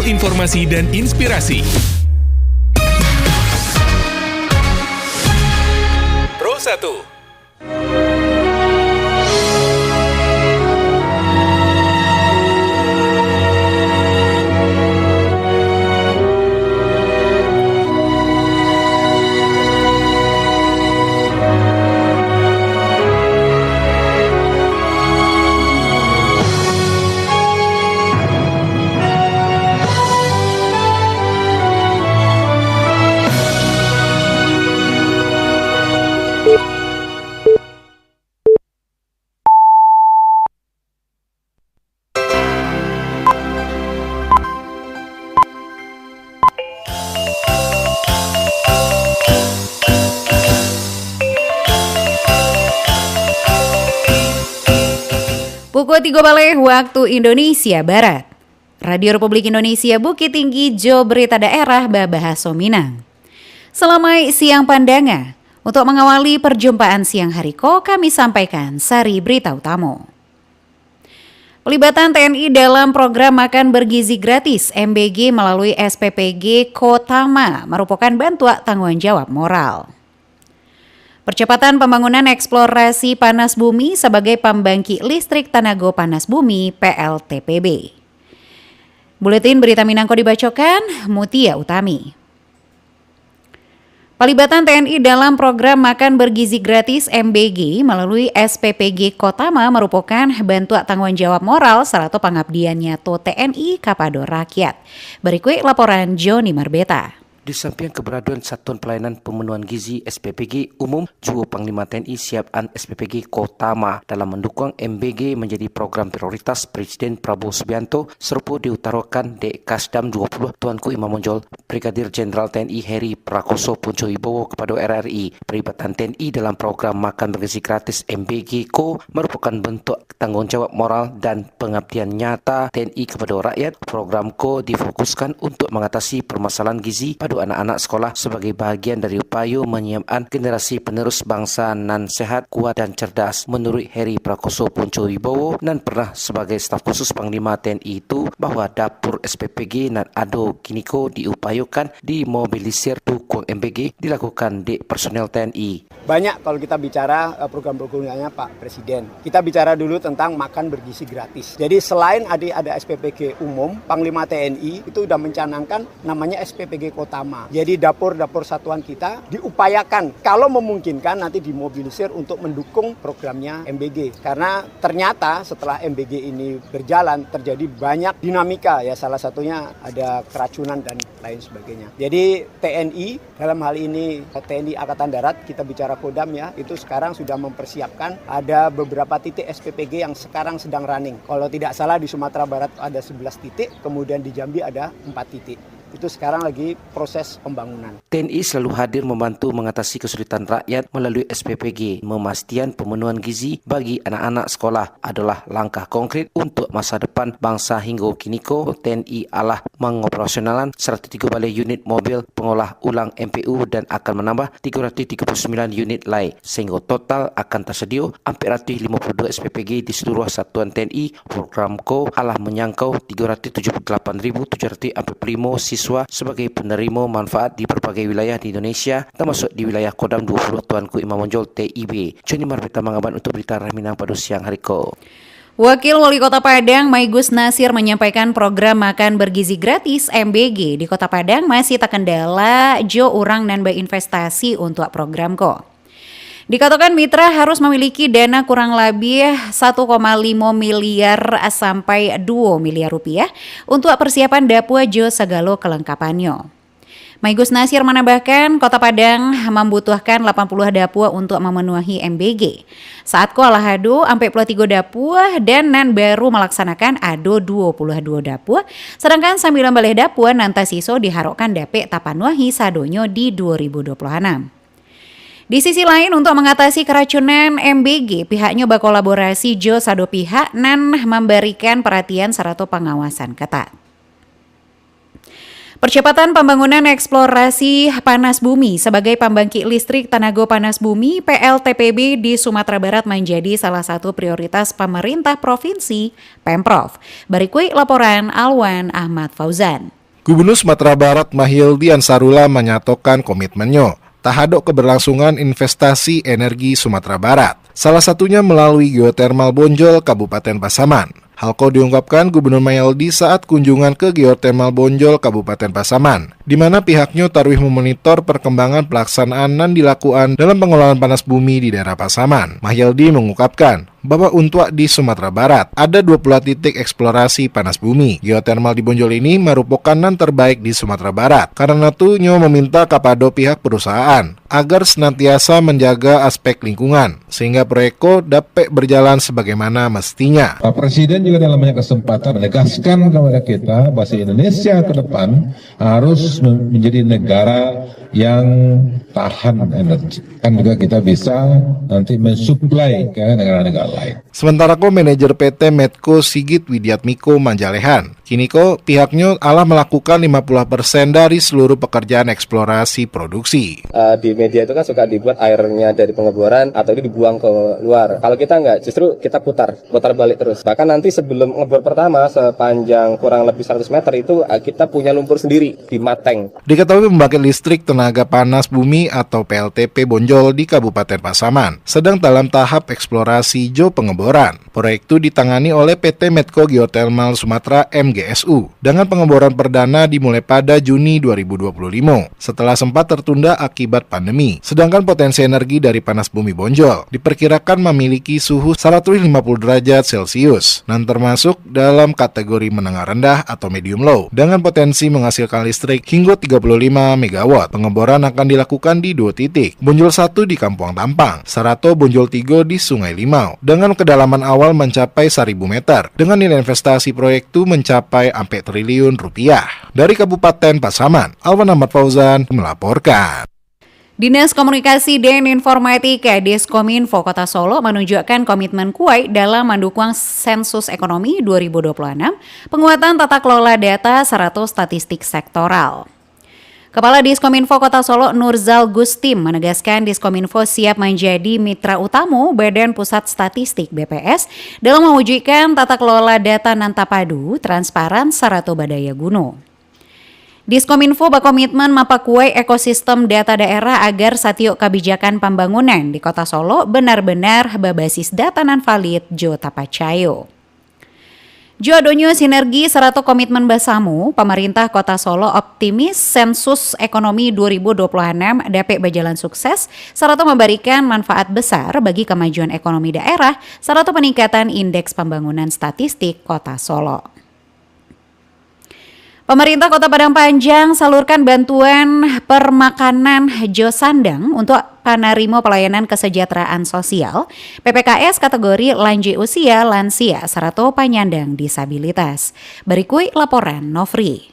informasi dan inspirasi. Pro 1. Pukul 3 balik waktu Indonesia Barat. Radio Republik Indonesia Bukit Tinggi Jo Berita Daerah Babahaso Minang. Selamat siang Pandanga. Untuk mengawali perjumpaan siang hariko, kami sampaikan sari berita utama. Pelibatan TNI dalam program makan bergizi gratis MBG melalui SPPG Kotama merupakan bentuk tanggung jawab moral. Percepatan pembangunan eksplorasi panas bumi sebagai pembangkit listrik tenaga panas bumi PLTPB. Buletin Berita Minangko dibacakan Mutia Utami. Pelibatan TNI dalam program makan bergizi gratis MBG melalui SPPG Kotama merupakan bentuk tanggung jawab moral serta pengabdiannya to TNI kepada rakyat. Berikut laporan Joni Marbeta. Di samping keberadaan Satuan Pelayanan Pemenuhan Gizi SPPG Umum, juga Panglima TNI siapkan SPPG Kotama dalam mendukung MBG menjadi program prioritas Presiden Prabowo Subianto serupa diutarakan di Kasdam 20 Tuanku Imam Monjol Brigadir Jenderal TNI Heri Prakoso Punco Wibowo kepada RRI. Pelibatan TNI dalam program makan bergizi gratis MBG Ko merupakan bentuk tanggung jawab moral dan pengabdian nyata TNI kepada rakyat. Program Ko difokuskan untuk mengatasi permasalahan gizi pada anak-anak sekolah sebagai bahagian dari upaya menyiapkan generasi penerus bangsa nan sehat, kuat dan cerdas. Menurut Heri Prakoso Punco Wibowo nan pernah sebagai staf khusus Panglima TNI itu, bahwa dapur SPPG nan ado kiniko diupayakan dimobilisir dukung MBG dilakukan di personel TNI. Banyak kalau kita bicara program-programnya Pak Presiden. Kita bicara dulu tentang makan bergizi gratis. Jadi selain ada SPPG umum, Panglima TNI itu sudah mencanangkan namanya SPPG Kotama. Jadi dapur-dapur satuan kita diupayakan kalau memungkinkan nanti dimobilisir untuk mendukung programnya MBG. Karena ternyata setelah MBG ini berjalan terjadi banyak dinamika ya, salah satunya ada keracunan dan lain sebagainya. Jadi TNI dalam hal ini TNI Angkatan Darat, kita bicara Kodam ya, itu sekarang sudah mempersiapkan ada beberapa titik SPPG yang sekarang sedang running. Kalau tidak salah di Sumatera Barat ada 11 titik, kemudian di Jambi ada 4 titik. Itu sekarang lagi proses pembangunan. TNI selalu hadir membantu mengatasi kesulitan rakyat melalui SPPG. Memastikan pemenuhan gizi bagi anak-anak sekolah adalah langkah konkret untuk masa depan bangsa hingga kiniko. TNI alah mengoperasionalkan 103 balai unit mobil pengolah ulang MPU dan akan menambah 339 unit lain sehingga total akan tersedia 452 SPPG di seluruh satuan TNI. Program Ko alah menyangkau 378.745 siswa sebagai penerima manfaat di berbagai wilayah di Indonesia, termasuk di wilayah Kodam 20 Tuanku Imam Monjol TIB. Joni Marbeta mengabar untuk berita Minang pada siang hari ko. Wakil Wali Kota Padang Maigus Nasir menyampaikan program makan bergizi gratis MBG di Kota Padang masih tak kendala jo urang nan berinvestasi untuk program ko. Dikatakan mitra harus memiliki dana kurang lebih 1,5 miliar sampai 2 miliar rupiah untuk persiapan dapur jo segala kelengkapannya. Maigus Nasir menambahkan Kota Padang membutuhkan 80 dapur untuk memenuhi MBG. Saat ko alah ado 43 dapur dan nan baru melaksanakan ado 22 dapur, sedangkan 9 balai dapur nanti siso diharapkan dapat tapanuhi sadonyo di 2026. Di sisi lain, untuk mengatasi keracunan MBG, pihaknya berkolaborasi jo sado pihak nan memberikan perhatian serta pengawasan ketat. Percepatan pembangunan eksplorasi panas bumi sebagai pembangkit listrik tenaga panas bumi PLTPB di Sumatera Barat menjadi salah satu prioritas pemerintah provinsi Pemprov. Berikut laporan Alwan Ahmad Fauzan. Gubernur Sumatera Barat Mahyildi Ansarullah menyatakan komitmennya terhadap keberlangsungan investasi energi Sumatera Barat. Salah satunya melalui geotermal Bonjol Kabupaten Pasaman. Hal itu diungkapkan Gubernur Mahyildi saat kunjungan ke geotermal Bonjol Kabupaten Pasaman, di mana pihaknya tarwih memonitor perkembangan pelaksanaan yang dilakukan dalam pengelolaan panas bumi di daerah Pasaman. Mahyildi mengungkapkan bahwa untuk di Sumatera Barat ada 20 titik eksplorasi panas bumi. Geotermal di Bonjol ini merupakan yang terbaik di Sumatera Barat. Karena itu Nyo meminta kepada pihak perusahaan agar senantiasa menjaga aspek lingkungan sehingga proyeknya dapat berjalan sebagaimana mestinya. Pak Presiden juga dalam banyak kesempatan menegaskan kepada kita bahwa Indonesia ke depan harus menjadi negara yang tahan energi. Kan juga kita bisa nanti mensuplai ke negara-negara lain. Sementara manajer PT Medco Sigit Widiatmiko Manjalehan, kini pihaknya alah melakukan 50% dari seluruh pekerjaan eksplorasi produksi. Di media itu kan suka dibuat airnya dari pengeboran atau itu dibuang ke luar. Kalau kita enggak, justru kita putar balik terus. Bahkan nanti sebelum ngebor pertama sepanjang kurang lebih 100 meter itu kita punya lumpur sendiri di Mateng. Diketahui pembangkit listrik tenaga panas bumi atau PLTP Bonjol di Kabupaten Pasaman sedang dalam tahap eksplorasi pengeboran. Proyek itu ditangani oleh PT Medco Geothermal Sumatera MGSU dengan pengeboran perdana dimulai pada Juni 2025 setelah sempat tertunda akibat pandemi. Sedangkan potensi energi dari panas bumi Bonjol diperkirakan memiliki suhu 150 derajat Celcius dan termasuk dalam kategori menengah rendah atau medium low dengan potensi menghasilkan listrik hingga 35 MW. Pengeboran akan dilakukan di 2 titik. Bonjol 1 di Kampung Tampang, Sarato Bonjol 3 di Sungai Limau dengan kedalaman awal mencapai 1000 meter dengan nilai investasi proyek itu mencapai sampai triliun rupiah. Dari Kabupaten Pasaman, Alwan Ahmad Fauzan melaporkan. Dinas Komunikasi dan Informatika Diskominfo Kota Solo menunjukkan komitmen kuat dalam mendukung sensus ekonomi 2026, penguatan tata kelola data serta statistik sektoral. Kepala Diskominfo Kota Solo Nurzal Gustim menegaskan Diskominfo siap menjadi mitra utama Badan Pusat Statistik BPS dalam mewujudkan tata kelola data nantapadu, transparan, serta badaya guna. Diskominfo berkomitmen mapakuai ekosistem data daerah agar setiap kebijakan pembangunan di Kota Solo benar-benar berbasis data non valid jo tapacayo. Jodohnya sinergi serta komitmen bersama, pemerintah Kota Solo optimis sensus ekonomi 2026 dapat berjalan sukses serta memberikan manfaat besar bagi kemajuan ekonomi daerah serta peningkatan indeks pembangunan statistik Kota Solo. Pemerintah Kota Padang Panjang salurkan bantuan permakanan Jo Sandang untuk penerima pelayanan kesejahteraan sosial PPKS kategori lanjut usia, lansia, serta penyandang disabilitas. Berikut laporan Nofri.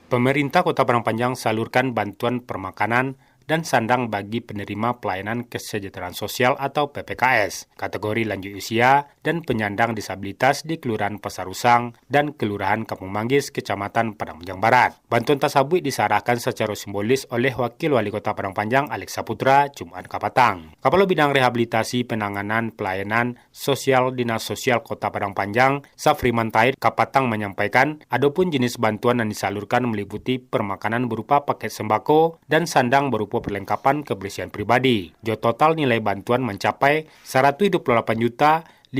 Pemerintah Kota Padang Panjang salurkan bantuan permakanan dan sandang bagi penerima pelayanan kesejahteraan sosial atau PPKS, kategori lanjut usia dan penyandang disabilitas di Kelurahan Pasar Usang dan Kelurahan Kampung Manggis, Kecamatan Padang Panjang Barat. Bantuan tersebut diserahkan secara simbolis oleh Wakil Wali Kota Padang Panjang Alex Saputra Jumat Kapatang. Kepala Bidang Rehabilitasi Penanganan Pelayanan Sosial Dinas Sosial Kota Padang Panjang, Safriman Taid Kapatang menyampaikan, adapun jenis bantuan yang disalurkan meliputi permakanan berupa paket sembako dan sandang berupa perlengkapan kebersihan pribadi. Jo total nilai bantuan mencapai Rp128.050.000.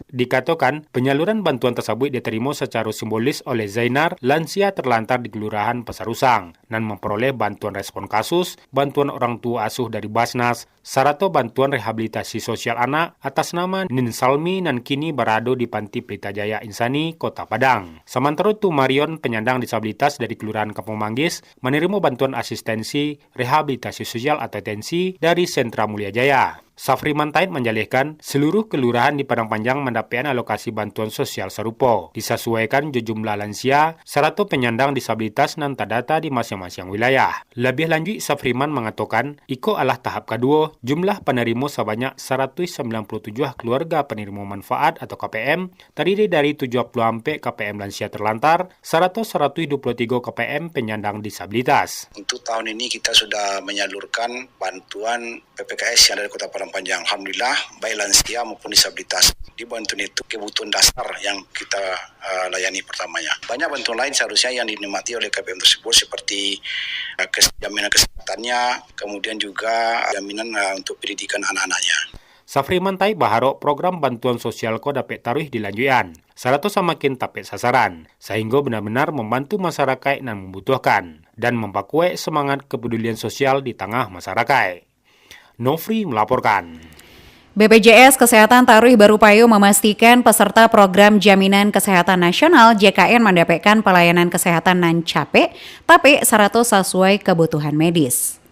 Dikatakan, penyaluran bantuan tersebut diterima secara simbolis oleh Zainar, lansia terlantar di Kelurahan Pasar Usang, dan memperoleh bantuan respon kasus, bantuan orang tua asuh dari Basnas, serta bantuan rehabilitasi sosial anak atas nama Nin Salmi dan kini berada di Panti Pelita Jaya Insani, Kota Padang. Sementara itu, Marion, penyandang disabilitas dari Kelurahan Kampung Manggis, menerima bantuan asistensi rehabilitasi sosial atau atensi dari Sentra Mulia Jaya. Safriman Taid menjelaskan seluruh kelurahan di Padang Panjang mendapatkan alokasi bantuan sosial serupa, disesuaikan jumlah lansia serta penyandang disabilitas dan terdata di masing-masing masing-masing wilayah. Lebih lanjut, Safriman mengatakan, iko adalah tahap kedua, jumlah penerima sebanyak 197 keluarga penerima manfaat atau KPM, terdiri dari 70 KPM lansia terlantar, 123 KPM penyandang disabilitas. Untuk tahun ini kita sudah menyalurkan bantuan PPKS yang dari Kota Padang Panjang. Alhamdulillah, baik lansia maupun disabilitas. Di bantuan itu kebutuhan dasar yang kita layani pertamanya. Banyak bantuan lain seharusnya yang dinikmati oleh KPM tersebut seperti jaminan kesehatannya, kemudian juga jaminan untuk pendidikan anak-anaknya. Safriman tai berharap program bantuan sosial ko dapat taruh dilanjutan, serta semakin tapat sasaran, sehingga benar-benar membantu masyarakat yang membutuhkan dan memperkuat semangat kepedulian sosial di tengah masyarakat. Nofri melaporkan. BPJS Kesehatan Taruh berupaya memastikan peserta program Jaminan Kesehatan Nasional JKN mendapatkan pelayanan kesehatan nan capek, tapi 100 sesuai kebutuhan medis.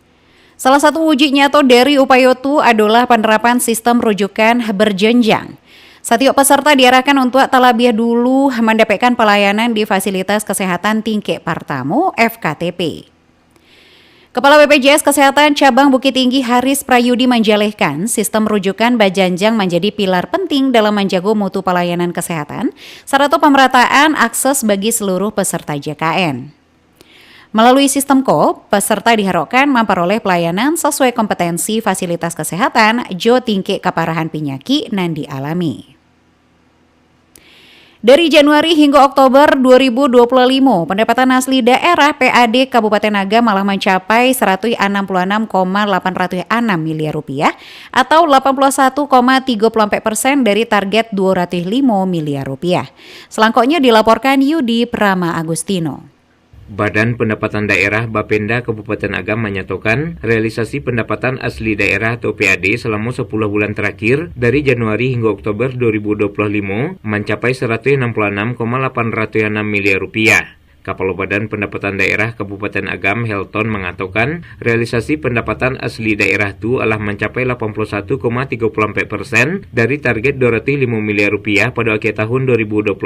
Salah satu uji nyata dari upaya itu adalah penerapan sistem rujukan berjenjang. Setiap peserta diarahkan untuk terlebih dulu mendapatkan pelayanan di fasilitas kesehatan tingkat pertama FKTP. Kepala BPJS Kesehatan Cabang Bukit Tinggi Haris Prayudi menjelaskan sistem rujukan berjenjang menjadi pilar penting dalam menjaga mutu pelayanan kesehatan serta pemerataan akses bagi seluruh peserta JKN. Melalui sistem KOP, peserta diharapkan memperoleh pelayanan sesuai kompetensi fasilitas kesehatan jo tingkat keparahan penyakit yang dialami. Dari Januari hingga Oktober 2025, pendapatan asli daerah PAD Kabupaten Agam malah mencapai 166,806 miliar rupiah atau 81,34% dari target 205 miliar rupiah. Selangkaunya dilaporkan Yudi Prama Agustino. Badan Pendapatan Daerah Bapenda Kabupaten Agam menyatakan realisasi pendapatan asli daerah atau PAD selama 10 bulan terakhir dari Januari hingga Oktober 2025 mencapai 166,806 miliar rupiah. Kepala Badan Pendapatan Daerah Kabupaten Agam Helton mengatakan realisasi pendapatan asli daerah itu adalah mencapai 81,34% dari target 205 miliar rupiah pada akhir tahun 2025.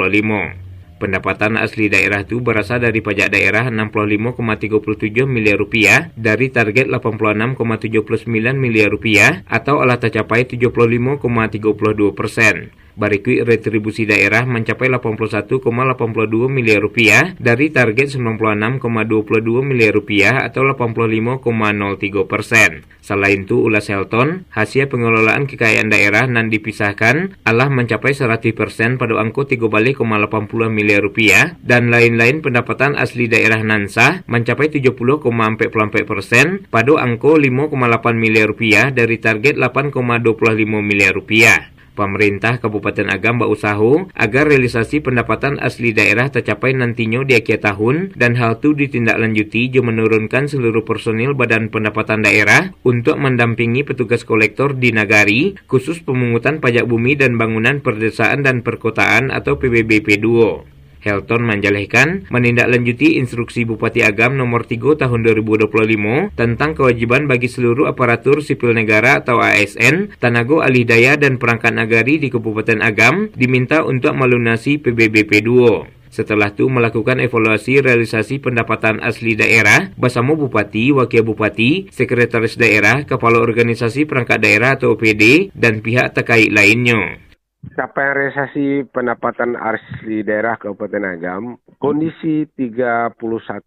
Pendapatan asli daerah itu berasal dari pajak daerah 65,37 miliar rupiah dari target 86,79 miliar rupiah atau telah tercapai 75,32%. Berikut retribusi daerah mencapai 81,82 miliar rupiah dari target 96,22 miliar rupiah atau 85,03%. Selain itu, ulas Helton, hasil pengelolaan kekayaan daerah nan dipisahkan adalah mencapai 100% pada angka 13,80 miliar rupiah dan lain-lain pendapatan asli daerah nan sah mencapai 70,44% pada angka 5,8 miliar rupiah dari target 8,25 miliar rupiah. Pemerintah Kabupaten Agam berusaha agar realisasi pendapatan asli daerah tercapai nantinya di akhir tahun dan hal itu ditindaklanjuti jo menurunkan seluruh personil Badan Pendapatan Daerah untuk mendampingi petugas kolektor di nagari khusus pemungutan pajak bumi dan bangunan perdesaan dan perkotaan atau PBBP 2. Helton menjelaskan menindaklanjuti instruksi Bupati Agam nomor 3 tahun 2025 tentang kewajiban bagi seluruh aparatur sipil negara atau ASN, tenaga ahli daya dan perangkat nagari di Kabupaten Agam diminta untuk melunasi PBBP 2. Setelah itu melakukan evaluasi realisasi pendapatan asli daerah bersama Bupati, Wakil Bupati, Sekretaris Daerah, Kepala Organisasi Perangkat Daerah atau OPD, dan pihak terkait lainnya. Capaian realisasi pendapatan asli daerah Kabupaten Agam, kondisi 31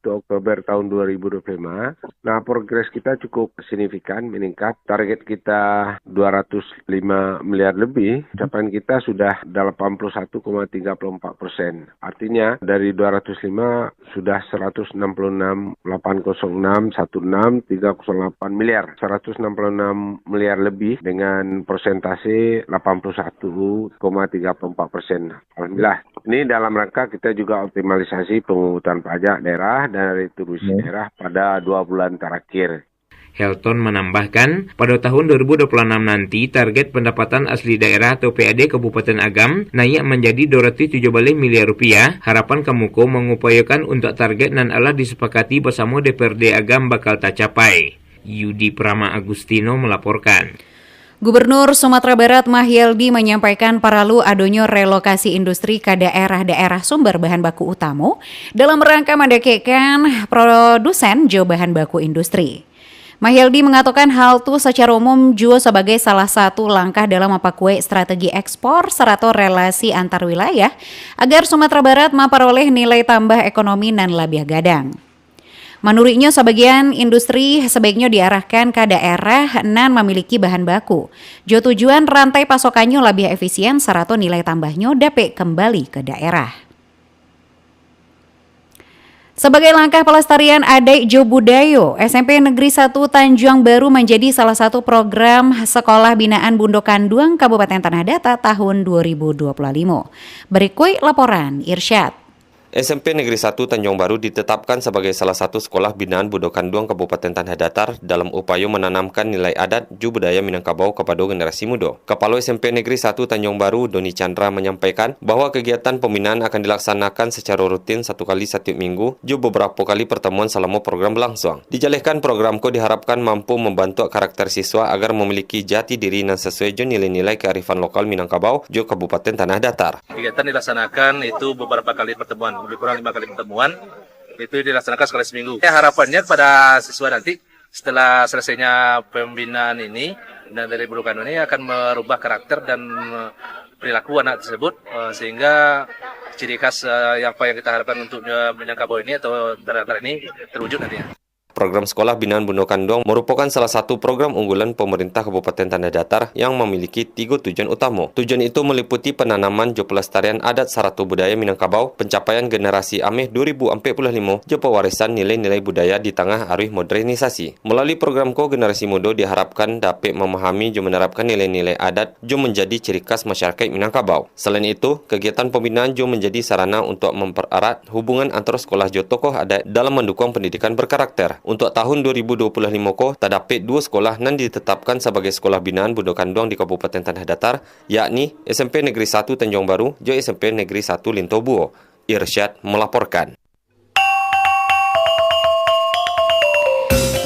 Oktober tahun 2025, nah progres kita cukup signifikan meningkat. Target kita 205 miliar lebih, capaian kita sudah 81,34%. Artinya dari 205 sudah 166,806,16,308 miliar. 166 miliar lebih dengan persentase 81,34%. Alhamdulillah. Ini dalam rangka kita juga optimalisasi pemungutan pajak daerah dan retribusi daerah pada 2 bulan terakhir. Helton menambahkan, pada tahun 2026 nanti target pendapatan asli daerah atau PAD Kabupaten Agam naik menjadi 217 miliar rupiah. Harapan Kemuko mengupayakan untuk target nan ala disepakati bersama DPRD Agam bakal tercapai. Yudi Prama Agustino melaporkan. Gubernur Sumatera Barat Mahyeldi menyampaikan paralu adonyo relokasi industri ke daerah-daerah sumber bahan baku utama dalam rangka mendekatkan produsen jo bahan baku industri. Mahyeldi mengatakan hal itu secara umum juga sebagai salah satu langkah dalam mempakue strategi ekspor serta relasi antar wilayah agar Sumatera Barat memperoleh nilai tambah ekonomi dan lebih gadang. Menurutnya sebagian industri sebaiknya diarahkan ke daerah nan memiliki bahan baku. Jo tujuan rantai pasokannya lebih efisien serta nilai tambahnya dapat kembali ke daerah. Sebagai langkah pelestarian adat jo budayo, SMP Negeri 1 Tanjung Baru menjadi salah satu program sekolah binaan Bundokanduang Kabupaten Tanah Datar tahun 2025. Berikut laporan Irsyad. SMP Negeri 1 Tanjung Baru ditetapkan sebagai salah satu sekolah binaan Bundokanduang Kabupaten Tanah Datar dalam upaya menanamkan nilai adat ju budaya Minangkabau kepada generasi muda. Kepala SMP Negeri 1 Tanjung Baru, Doni Chandra, menyampaikan bahwa kegiatan pembinaan akan dilaksanakan secara rutin 1 kali setiap minggu ju beberapa kali pertemuan selama program berlangsung. Dijalihkan programku diharapkan mampu membantu karakter siswa agar memiliki jati diri dan sesuai ju nilai-nilai kearifan lokal Minangkabau ju Kabupaten Tanah Datar. Kegiatan dilaksanakan itu beberapa kali pertemuan, lebih kurang 5 kali pertemuan, itu dilaksanakan sekali seminggu. Harapannya pada siswa nanti setelah selesainya pembinaan ini dan dari Bundokanduang ini akan merubah karakter dan perilaku anak tersebut sehingga ciri khas yang kita harapkan untuk Minangkabau ini atau daerah ini terwujud nantinya. Program Sekolah Binaan Bundokanduang merupakan salah satu program unggulan pemerintah Kabupaten Tanah Datar yang memiliki 3 tujuan utama. Tujuan itu meliputi penanaman jo pelestarian adat sarata budaya Minangkabau, pencapaian generasi ameh 2045, jo pewarisan nilai-nilai budaya di tengah arus modernisasi. Melalui programku, generasi muda diharapkan dapat memahami jo menerapkan nilai-nilai adat jo menjadi ciri khas masyarakat Minangkabau. Selain itu, kegiatan pembinaan jo menjadi sarana untuk mempererat hubungan antara sekolah jo tokoh adat dalam mendukung pendidikan berkarakter. Untuk tahun 2025 terdapat 2 sekolah yang ditetapkan sebagai sekolah binaan Bundokanduang di Kabupaten Tanah Datar, yakni SMP Negeri 1 Tanjung Baru dan SMP Negeri 1 Lintobuo. Irsyad melaporkan.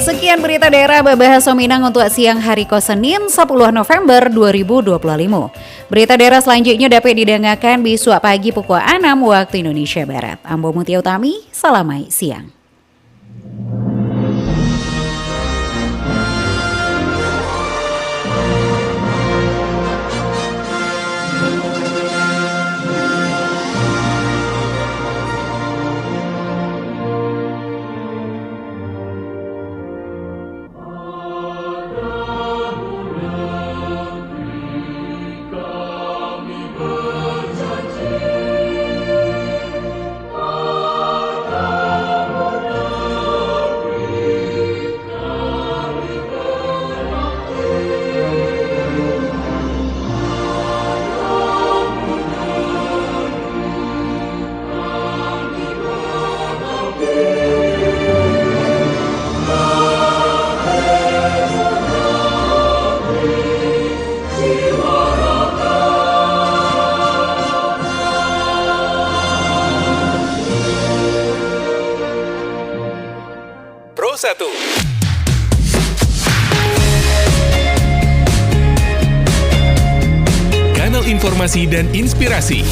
Sekian berita daerah Babahasa Minang untuk siang hari Senin 10 November 2025. Berita daerah selanjutnya dapat didengarkan besok pagi pukul 6 waktu Indonesia Barat. Ambo Mutia Utami, salamai siang. Pro 1. Kanal informasi dan inspirasi.